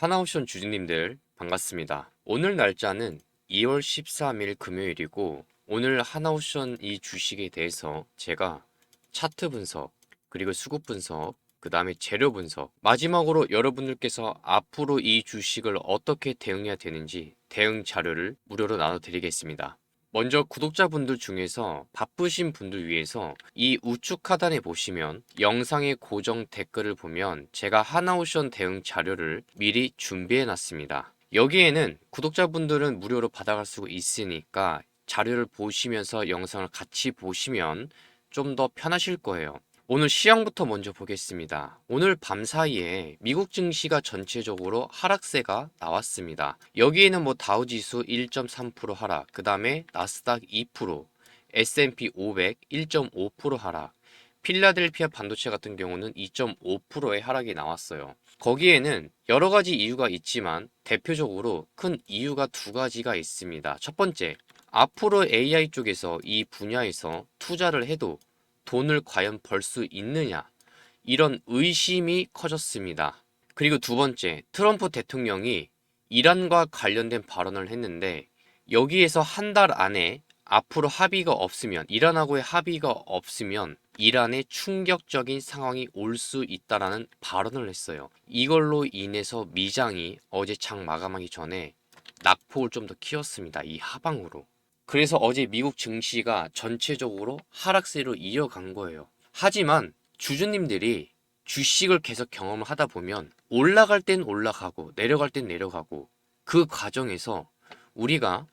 하나옵션 주주님들 반갑습니다. 오늘 날짜는 2월 13일 금요일이고 오늘 하나옵션 이 주식에 대해서 제가 차트 분석, 그리고 수급 분석, 그 다음에 재료 분석, 마지막으로 여러분들께서 앞으로 이 주식을 어떻게 대응해야 되는지 대응 자료를 무료로 나눠드리겠습니다. 먼저 구독자분들 중에서 바쁘신 분들 위해서 이 우측 하단에 보시면 영상의 고정 댓글을 보면 제가 하나옵션 대응 자료를 미리 준비해 놨습니다. 여기에는 구독자분들은 무료로 받아갈 수 있으니까 자료를 보시면서 영상을 같이 보시면 좀 더 편하실 거예요. 오늘 시황부터 먼저 보겠습니다. 오늘 밤 사이에 미국 증시가 전체적으로 하락세가 나왔습니다. 여기에는 다우지수 1.3% 하락, 그 다음에 나스닥 2%, S&P 500 1.5% 하락, 필라델피아 반도체 같은 경우는 2.5%의 하락이 나왔어요. 거기에는 여러 가지 이유가 있지만 대표적으로 큰 이유가 두 가지가 있습니다. 첫 번째, 앞으로 AI 쪽에서 이 분야에서 투자를 해도 돈을 과연 벌 수 있느냐, 이런 의심이 커졌습니다. 그리고 두 번째, 트럼프 대통령이 이란과 관련된 발언을 했는데 여기에서 한 달 안에 앞으로 합의가 없으면, 이란하고의 합의가 없으면 이란에 충격적인 상황이 올 수 있다라는 발언을 했어요. 이걸로 인해서 미장이 어제 장 마감하기 전에 낙폭을 좀 더 키웠습니다. 이 하방으로. 그래서 어제 미국 증시가 전체적으로 하락세로 이어간 거예요. 하지만 주주님들이 주식을 계속 경험을 하다 보면 올라갈 땐 올라가고 내려갈 땐 내려가고, 그 과정에서 우리가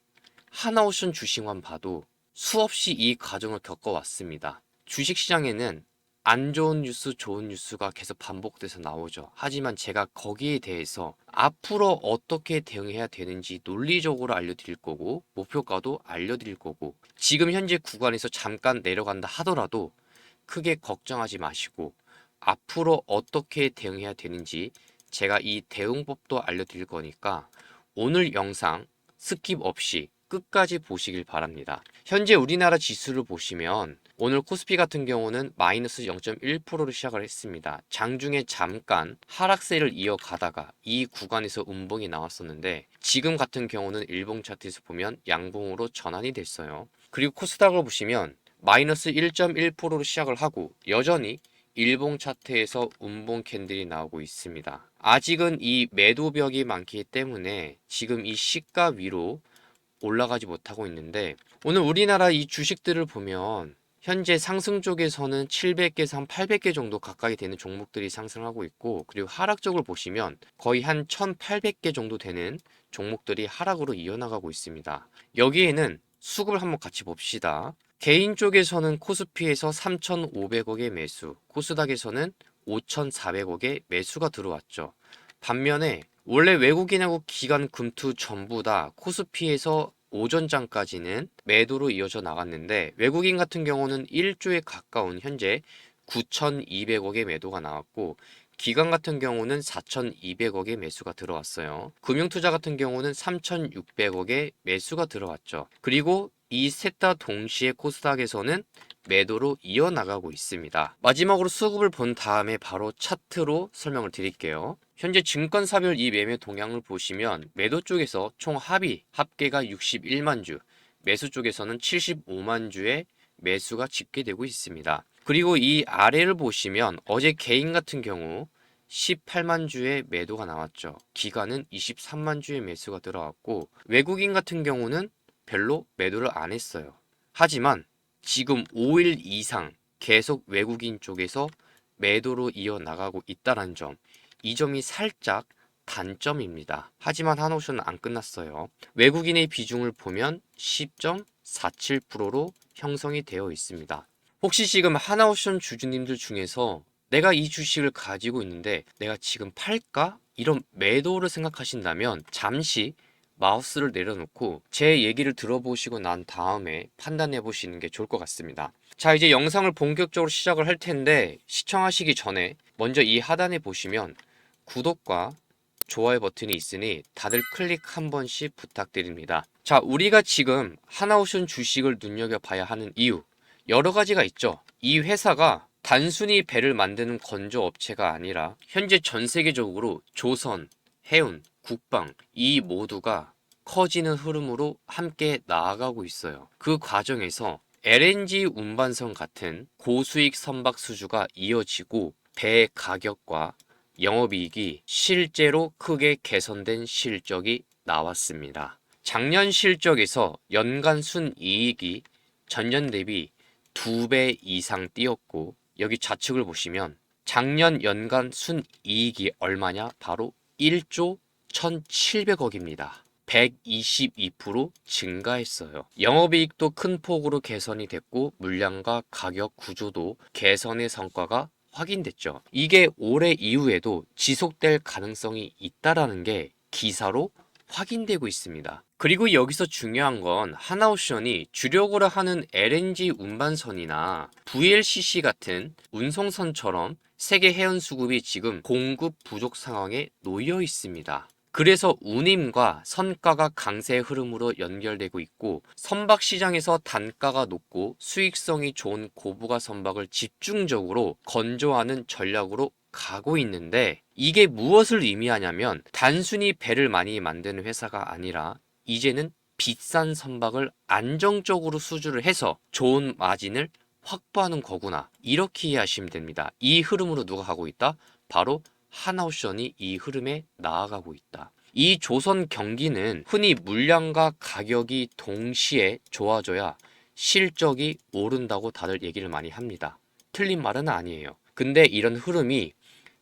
하나오션 주식만 봐도 수없이 이 과정을 겪어왔습니다. 주식시장에는 안 좋은 뉴스, 좋은 뉴스가 계속 반복돼서 나오죠. 하지만 제가 거기에 대해서 앞으로 어떻게 대응해야 되는지 논리적으로 알려드릴 거고, 목표가도 알려드릴 거고, 지금 현재 구간에서 잠깐 내려간다 하더라도 크게 걱정하지 마시고 앞으로 어떻게 대응해야 되는지 제가 이 대응법도 알려드릴 거니까 오늘 영상 스킵 없이 끝까지 보시길 바랍니다. 현재 우리나라 지수를 보시면 오늘 코스피 같은 경우는 마이너스 0.1%로 시작을 했습니다. 장중에 잠깐 하락세를 이어가다가 이 구간에서 음봉이 나왔었는데 지금 같은 경우는 일봉 차트에서 보면 양봉으로 전환이 됐어요. 그리고 코스닥을 보시면 마이너스 1.1%로 시작을 하고 여전히 일봉 차트에서 음봉 캔들이 나오고 있습니다. 아직은 이 매도벽이 많기 때문에 지금 이 시가 위로 올라가지 못하고 있는데, 오늘 우리나라 이 주식들을 보면 현재 상승 쪽에서는 700개에서 한 800개 정도 가까이 되는 종목들이 상승하고 있고, 그리고 하락 쪽을 보시면 거의 한 1800개 정도 되는 종목들이 하락으로 이어나가고 있습니다. 여기에는 수급을 한번 같이 봅시다. 개인 쪽에서는 코스피에서 3,500억의 매수, 코스닥에서는 5,400억의 매수가 들어왔죠. 반면에 원래 외국인하고 기관 금투 전부 다 코스피에서 오전장까지는 매도로 이어져 나갔는데 외국인 같은 경우는 1조에 가까운 현재 9,200억의 매도가 나왔고, 기관 같은 경우는 4,200억의 매수가 들어왔어요. 금융투자 같은 경우는 3,600억의 매수가 들어왔죠. 그리고 이 셋 다 동시에 코스닥에서는 매도로 이어나가고 있습니다. 마지막으로 수급을 본 다음에 바로 차트로 설명을 드릴게요. 현재 증권사별 이 매매 동향을 보시면 매도 쪽에서 총 합계가 61만 주, 매수 쪽에서는 75만 주의 매수가 집계되고 있습니다. 그리고 이 아래를 보시면 어제 개인 같은 경우 18만 주의 매도가 나왔죠. 기관은 23만 주의 매수가 들어왔고, 외국인 같은 경우는 별로 매도를 안 했어요. 하지만 지금 5일 이상 계속 외국인 쪽에서 매도로 이어나가고 있다는 점, 이 점이 살짝 단점입니다. 하지만 하나옵션은 안 끝났어요. 외국인의 비중을 보면 10.47%로 형성이 되어 있습니다. 혹시 지금 하나옵션 주주님들 중에서 내가 이 주식을 가지고 있는데 내가 지금 팔까? 이런 매도를 생각하신다면 잠시 마우스를 내려놓고 제 얘기를 들어보시고 난 다음에 판단해 보시는 게 좋을 것 같습니다. 자, 이제 영상을 본격적으로 시작을 할 텐데 시청하시기 전에 먼저 이 하단에 보시면 구독과 좋아요 버튼이 있으니 다들 클릭 한 번씩 부탁드립니다. 자, 우리가 지금 하나옵션 주식을 눈여겨봐야 하는 이유, 여러 가지가 있죠. 이 회사가 단순히 배를 만드는 건조 업체가 아니라 현재 전 세계적으로 조선, 해운, 국방 이 모두가 커지는 흐름으로 함께 나아가고 있어요. 그 과정에서 LNG 운반선 같은 고수익 선박 수주가 이어지고 배 가격과 영업이익이 실제로 크게 개선된 실적이 나왔습니다. 작년 실적에서 연간 순이익이 전년 대비 2배 이상 뛰었고, 여기 좌측을 보시면 작년 연간 순이익이 얼마냐? 바로 1조 1,700억입니다. 122% 증가했어요. 영업이익도 큰 폭으로 개선이 됐고 물량과 가격 구조도 개선의 성과가 확인됐죠. 이게 올해 이후에도 지속될 가능성이 있다라는 게 기사로 확인되고 있습니다. 그리고 여기서 중요한 건 하나오션이 주력으로 하는 LNG 운반선이나 VLCC 같은 운송선처럼 세계 해운 수급이 지금 공급 부족 상황에 놓여 있습니다. 그래서 운임과 선가가 강세 흐름으로 연결되고 있고, 선박 시장에서 단가가 높고 수익성이 좋은 고부가 선박을 집중적으로 건조하는 전략으로 가고 있는데, 이게 무엇을 의미하냐면 단순히 배를 많이 만드는 회사가 아니라 이제는 비싼 선박을 안정적으로 수주를 해서 좋은 마진을 확보하는 거구나, 이렇게 이해하시면 됩니다. 이 흐름으로 누가 가고 있다? 바로 하나오션이 이 흐름에 나아가고 있다. 이 조선 경기는 흔히 물량과 가격이 동시에 좋아져야 실적이 오른다고 다들 얘기를 많이 합니다. 틀린 말은 아니에요. 근데 이런 흐름이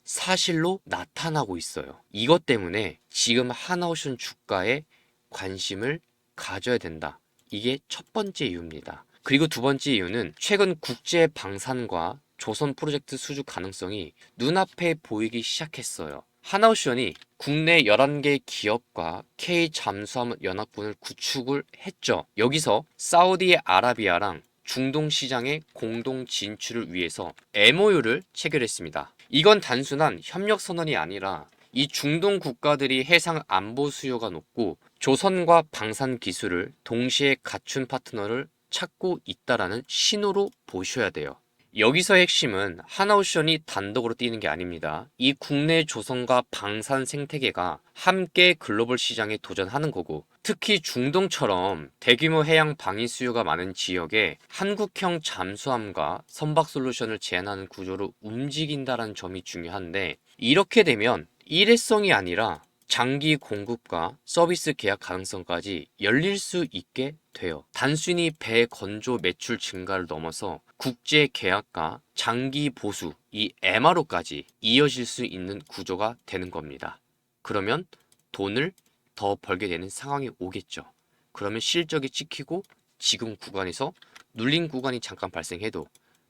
사실로 나타나고 있어요. 이것 때문에 지금 하나오션 주가에 관심을 가져야 된다. 이게 첫 번째 이유입니다. 그리고 두 번째 이유는 최근 국제 방산과 조선 프로젝트 수주 가능성이 눈앞에 보이기 시작했어요. 하나오션이 국내 11개 기업과 K 잠수함 연합군을 구축을 했죠. 여기서 사우디아라비아랑 중동 시장의 공동 진출을 위해서 MOU를 체결했습니다. 이건 단순한 협력 선언이 아니라 이 중동 국가들이 해상 안보 수요가 높고 조선과 방산 기술을 동시에 갖춘 파트너를 찾고 있다라는 신호로 보셔야 돼요. 여기서 핵심은 하나오션이 단독으로 뛰는 게 아닙니다. 이 국내 조선과 방산 생태계가 함께 글로벌 시장에 도전하는 거고, 특히 중동처럼 대규모 해양 방위 수요가 많은 지역에 한국형 잠수함과 선박 솔루션을 제한하는 구조로 움직인다는 점이 중요한데, 이렇게 되면 일회성이 아니라 장기 공급과 서비스 계약 가능성까지 열릴 수 있게 돼요. 단순히 배 건조 매출 증가를 넘어서 국제 계약과 장기 보수, 이 MRO까지 이어질 수 있는 구조가 되는 겁니다. 그러면 돈을 더 벌게 되는 상황이 오겠죠. 그러면 실적이 찍히고 지금 구간에서 눌린 구간이 잠깐 발생해도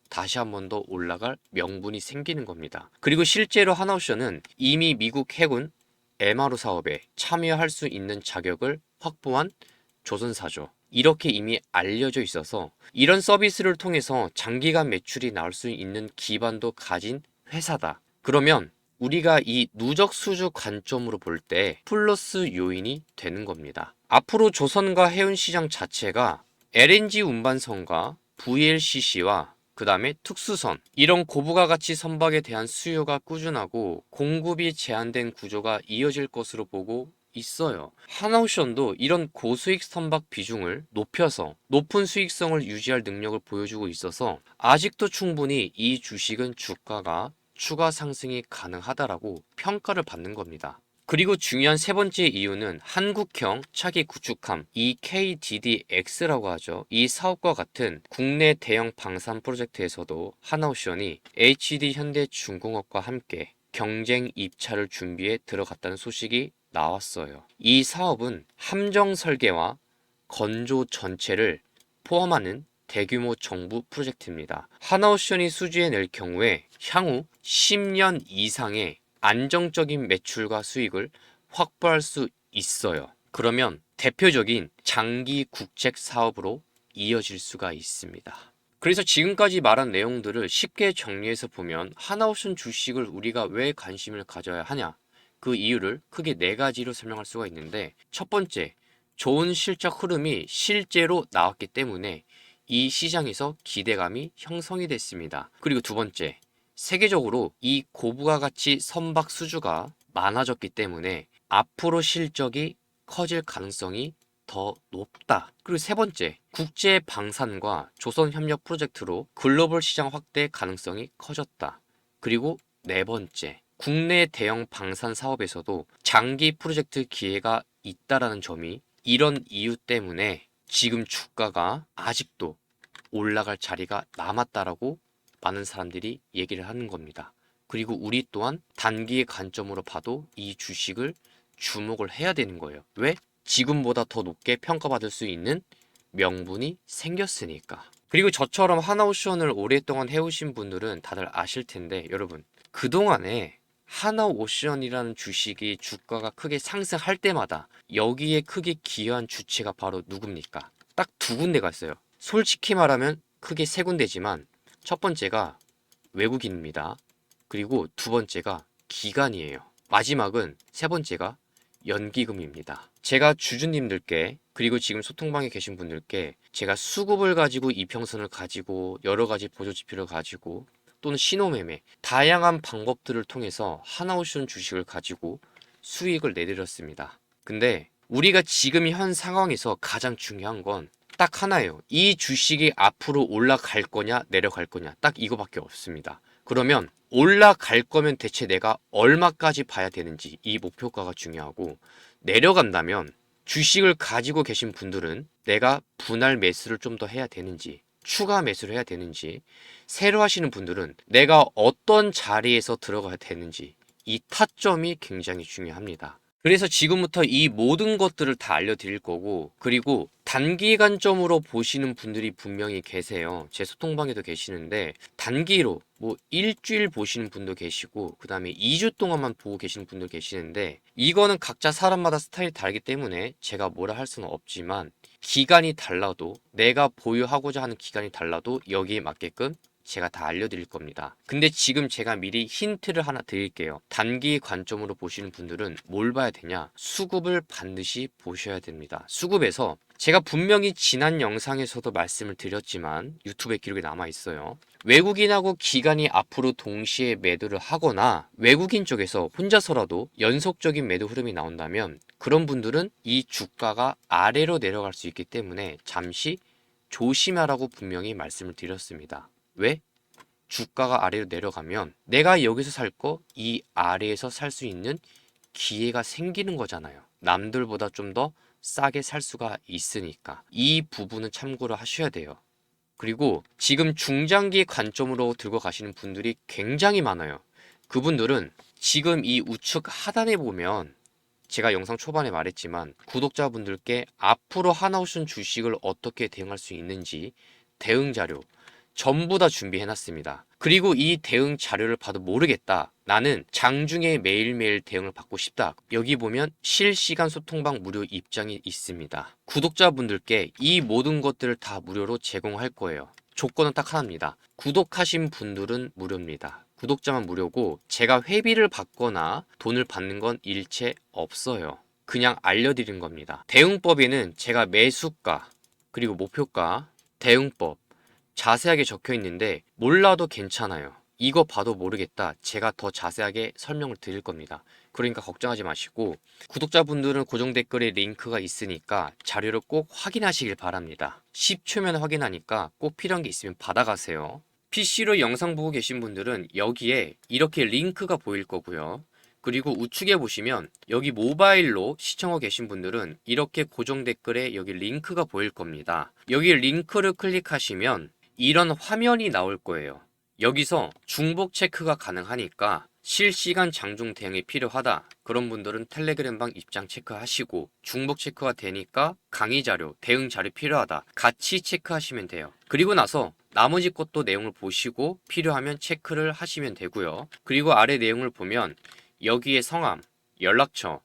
다시 한 번 더 올라갈 명분이 생기는 겁니다. 그리고 실제로 하나오션은 이미 미국 해군 MRO 사업에 참여할 수 있는 자격을 확보한 조선사죠. 이렇게 이미 알려져 있어서 이런 서비스를 통해서 장기간 매출이 나올 수 있는 기반도 가진 회사다. 그러면 우리가 이 누적 수주 관점으로 볼 때 플러스 요인이 되는 겁니다. 앞으로 조선과 해운 시장 자체가 LNG 운반선과 VLCC와 그 다음에 특수선, 이런 고부가 가치 선박에 대한 수요가 꾸준하고 공급이 제한된 구조가 이어질 것으로 보고 있어요. 하나오션도 이런 고수익 선박 비중을 높여서 높은 수익성을 유지할 능력을 보여주고 있어서 아직도 충분히 이 주식은 주가가 추가 상승이 가능하다라고 평가를 받는 겁니다. 그리고 중요한 세 번째 이유는 한국형 차기 구축함 EKDDX라고 하죠. 이 사업과 같은 국내 대형 방산 프로젝트에서도 하나오션이 HD 현대중공업과 함께 경쟁 입찰을 준비해 들어갔다는 소식이 나왔어요. 이 사업은 함정 설계와 건조 전체를 포함하는 대규모 정부 프로젝트입니다. 하나오션이 수주해낼 경우에 향후 10년 이상의 안정적인 매출과 수익을 확보할 수 있어요. 그러면 대표적인 장기 국책 사업으로 이어질 수가 있습니다. 그래서 지금까지 말한 내용들을 쉽게 정리해서 보면 하나오션 주식을 우리가 왜 관심을 가져야 하냐? 그 이유를 크게 네 가지로 설명할 수가 있는데, 첫 번째, 좋은 실적 흐름이 실제로 나왔기 때문에 이 시장에서 기대감이 형성이 됐습니다. 그리고 두 번째, 세계적으로 이 고부가 가치 선박 수주가 많아졌기 때문에 앞으로 실적이 커질 가능성이 더 높다. 그리고 세 번째, 국제 방산과 조선 협력 프로젝트로 글로벌 시장 확대 가능성이 커졌다. 그리고 네 번째, 국내 대형 방산 사업에서도 장기 프로젝트 기회가 있다라는 점이 이런 이유 때문에 지금 주가가 아직도 올라갈 자리가 남았다라고 많은 사람들이 얘기를 하는 겁니다. 그리고 우리 또한 단기의 관점으로 봐도 이 주식을 주목을 해야 되는 거예요. 왜? 지금보다 더 높게 평가받을 수 있는 명분이 생겼으니까. 그리고 저처럼 하나오션을 오랫동안 해오신 분들은 다들 아실 텐데, 여러분, 그동안에 하나오션이라는 주식이 주가가 크게 상승할 때마다 여기에 크게 기여한 주체가 바로 누굽니까? 딱 두 군데가 있어요. 솔직히 말하면 크게 세 군데지만 첫 번째가 외국인입니다. 그리고 두 번째가 기관이에요. 마지막은 세 번째가 연기금입니다. 제가 주주님들께 그리고 지금 소통방에 계신 분들께 제가 수급을 가지고 이평선을 가지고 여러 가지 보조 지표를 가지고 또는 신호매매 다양한 방법들을 통해서 하나오션 주식을 가지고 수익을 내드렸습니다. 근데 우리가 지금 현 상황에서 가장 중요한 건 딱 하나예요. 이 주식이 앞으로 올라갈 거냐 내려갈 거냐 딱 이거밖에 없습니다. 그러면 올라갈 거면 대체 내가 얼마까지 봐야 되는지 이 목표가가 중요하고, 내려간다면 주식을 가지고 계신 분들은 내가 분할 매수를 좀 더 해야 되는지 추가 매수를 해야 되는지, 새로 하시는 분들은 내가 어떤 자리에서 들어가야 되는지 이 타점이 굉장히 중요합니다. 그래서 지금부터 이 모든 것들을 다 알려드릴 거고, 그리고 단기 관점으로 보시는 분들이 분명히 계세요. 제 소통방에도 계시는데 단기로 뭐 일주일 보시는 분도 계시고 그 다음에 2주 동안만 보고 계시는 분도 계시는데, 이거는 각자 사람마다 스타일이 다르기 때문에 제가 뭐라 할 수는 없지만 기간이 달라도 내가 보유하고자 하는 기간이 달라도 여기에 맞게끔 제가 다 알려드릴 겁니다. 근데 지금 제가 미리 힌트를 하나 드릴게요. 단기 관점으로 보시는 분들은 뭘 봐야 되냐? 수급을 반드시 보셔야 됩니다. 수급에서 제가 분명히 지난 영상에서도 말씀을 드렸지만 유튜브에 기록이 남아 있어요. 외국인하고 기관이 앞으로 동시에 매도를 하거나 외국인 쪽에서 혼자서라도 연속적인 매도 흐름이 나온다면 그런 분들은 이 주가가 아래로 내려갈 수 있기 때문에 잠시 조심하라고 분명히 말씀을 드렸습니다. 왜? 주가가 아래로 내려가면 내가 여기서 살 거 이 아래에서 살 수 있는 기회가 생기는 거잖아요. 남들보다 좀 더 싸게 살 수가 있으니까 이 부분은 참고를 하셔야 돼요. 그리고 지금 중장기 관점으로 들고 가시는 분들이 굉장히 많아요. 그분들은 지금 이 우측 하단에 보면 제가 영상 초반에 말했지만 구독자분들께 앞으로 하나오션 주식을 어떻게 대응할 수 있는지 대응 자료 전부 다 준비해 놨습니다. 그리고 이 대응 자료를 봐도 모르겠다, 나는 장중에 매일매일 대응을 받고 싶다, 여기 보면 실시간 소통방 무료 입장이 있습니다. 구독자분들께 이 모든 것들을 다 무료로 제공할 거예요. 조건은 딱 하나입니다. 구독하신 분들은 무료입니다. 구독자만 무료고 제가 회비를 받거나 돈을 받는 건 일체 없어요. 그냥 알려드린 겁니다. 대응법에는 제가 매수가 그리고 목표가 대응법 자세하게 적혀 있는데 몰라도 괜찮아요. 이거 봐도 모르겠다, 제가 더 자세하게 설명을 드릴 겁니다. 그러니까 걱정하지 마시고 구독자분들은 고정 댓글에 링크가 있으니까 자료를 꼭 확인하시길 바랍니다. 10초면 확인하니까 꼭 필요한 게 있으면 받아가세요. PC로 영상 보고 계신 분들은 여기에 이렇게 링크가 보일 거고요. 그리고 우측에 보시면 여기 모바일로 시청하고 계신 분들은 이렇게 고정 댓글에 여기 링크가 보일 겁니다. 여기 링크를 클릭하시면 이런 화면이 나올 거예요. 여기서 중복 체크가 가능하니까 실시간 장중 대응이 필요하다, 그런 분들은 텔레그램방 입장 체크하시고, 중복 체크가 되니까 강의 자료, 대응 자료 필요하다 같이 체크하시면 돼요. 그리고 나서 나머지 것도 내용을 보시고 필요하면 체크를 하시면 되고요. 그리고 아래 내용을 보면 여기에 성함, 연락처,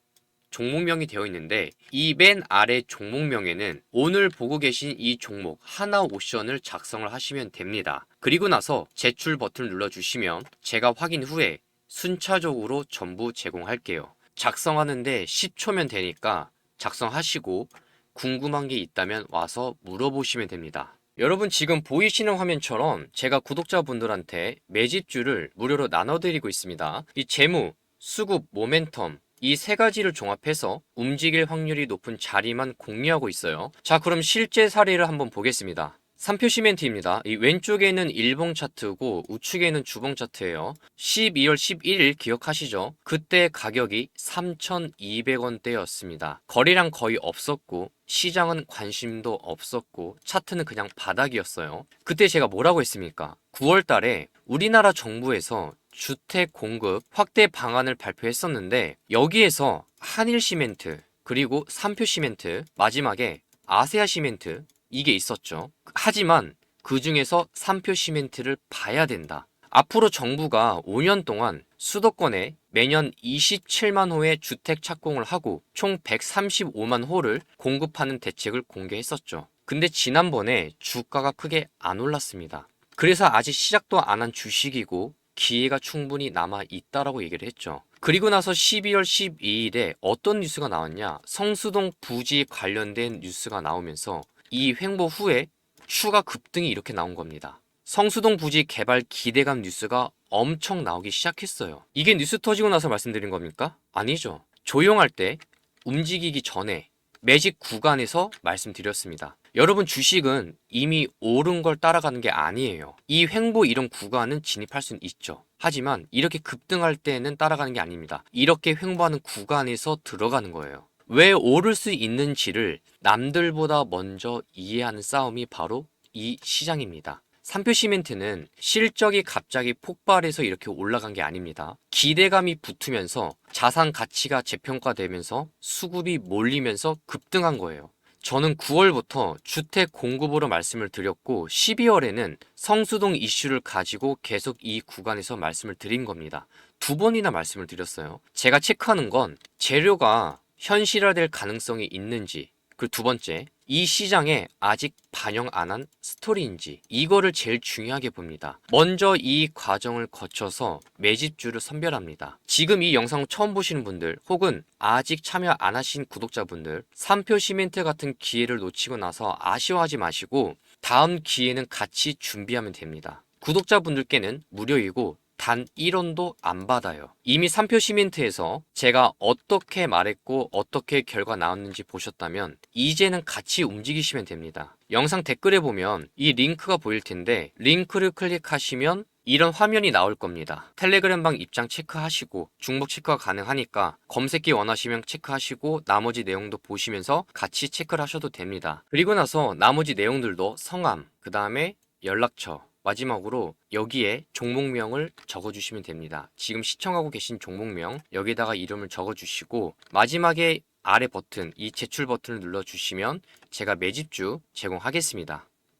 종목명이 되어 있는데 이 맨 아래 종목명에는 오늘 보고 계신 이 종목 하나오션을 작성을 하시면 됩니다. 그리고 나서 제출 버튼을 눌러주시면 제가 확인 후에 순차적으로 전부 제공할게요. 작성하는데 10초면 되니까 작성하시고 궁금한 게 있다면 와서 물어보시면 됩니다. 여러분 지금 보이시는 화면처럼 제가 구독자분들한테 매집주를 무료로 나눠드리고 있습니다. 이 재무, 수급, 모멘텀 이 세 가지를 종합해서 움직일 확률이 높은 자리만 공유하고 있어요. 자, 그럼 실제 사례를 한번 보겠습니다. 3표 시멘트입니다. 이 왼쪽에는 일봉 차트고 우측에는 주봉 차트예요. 12월 11일 기억하시죠? 그때 가격이 3,200원대였습니다. 거래량 거의 없었고 시장은 관심도 없었고 차트는 그냥 바닥이었어요. 그때 제가 뭐라고 했습니까? 9월 달에 우리나라 정부에서 주택 공급 확대 방안을 발표했었는데 여기에서 한일 시멘트 그리고 3표 시멘트 마지막에 아세아 시멘트 이게 있었죠. 하지만 그 중에서 3표 시멘트를 봐야 된다. 앞으로 정부가 5년 동안 수도권에 매년 27만 호의 주택 착공을 하고 총 135만 호를 공급하는 대책을 공개했었죠. 근데 지난번에 주가가 크게 안 올랐습니다. 그래서 아직 시작도 안 한 주식이고 기회가 충분히 남아 있다라고 얘기를 했죠. 그리고 나서 12월 12일에 어떤 뉴스가 나왔냐? 성수동 부지 관련된 뉴스가 나오면서 이 횡보 후에 추가 급등이 이렇게 나온 겁니다. 성수동 부지 개발 기대감 뉴스가 엄청 나오기 시작했어요. 이게 뉴스 터지고 나서 말씀드린 겁니까? 아니죠. 조용할 때 움직이기 전에 매집 구간에서 말씀드렸습니다. 여러분 주식은 이미 오른 걸 따라가는 게 아니에요. 이 횡보 이런 구간은 진입할 수는 있죠. 하지만 이렇게 급등할 때는 따라가는 게 아닙니다. 이렇게 횡보하는 구간에서 들어가는 거예요. 왜 오를 수 있는지를 남들보다 먼저 이해하는 싸움이 바로 이 시장입니다. 3표 시멘트는 실적이 갑자기 폭발해서 이렇게 올라간 게 아닙니다. 기대감이 붙으면서 자산 가치가 재평가되면서 수급이 몰리면서 급등한 거예요. 저는 9월부터 주택 공급으로 말씀을 드렸고 12월에는 성수동 이슈를 가지고 계속 이 구간에서 말씀을 드린 겁니다. 두 번이나 말씀을 드렸어요. 제가 체크하는 건 재료가 현실화될 가능성이 있는지, 그리고 두 번째, 이 시장에 아직 반영 안 한 스토리인지 이거를 제일 중요하게 봅니다. 먼저 이 과정을 거쳐서 매집주를 선별합니다. 지금 이 영상 처음 보시는 분들 혹은 아직 참여 안 하신 구독자분들 3표 시멘트 같은 기회를 놓치고 나서 아쉬워하지 마시고 다음 기회는 같이 준비하면 됩니다. 구독자분들께는 무료이고 단 1원도 안 받아요. 이미 3표 시멘트에서 제가 어떻게 말했고 어떻게 결과 나왔는지 보셨다면 이제는 같이 움직이시면 됩니다. 영상 댓글에 보면 이 링크가 보일 텐데 링크를 클릭하시면 이런 화면이 나올 겁니다. 텔레그램방 입장 체크하시고 중복 체크가 가능하니까 검색기 원하시면 체크하시고 나머지 내용도 보시면서 같이 체크를 하셔도 됩니다. 그리고 나서 나머지 내용들도 성함, 그 다음에 연락처, 마지막으로 여기에 종목명을 적어주시면 됩니다. 지금 시청하고 계신 종목명 여기다가 이름을 적어주시고 마지막에 아래 버튼, 이 제출 버튼을 눌러주시면 제가 매집주 제공하겠습니다.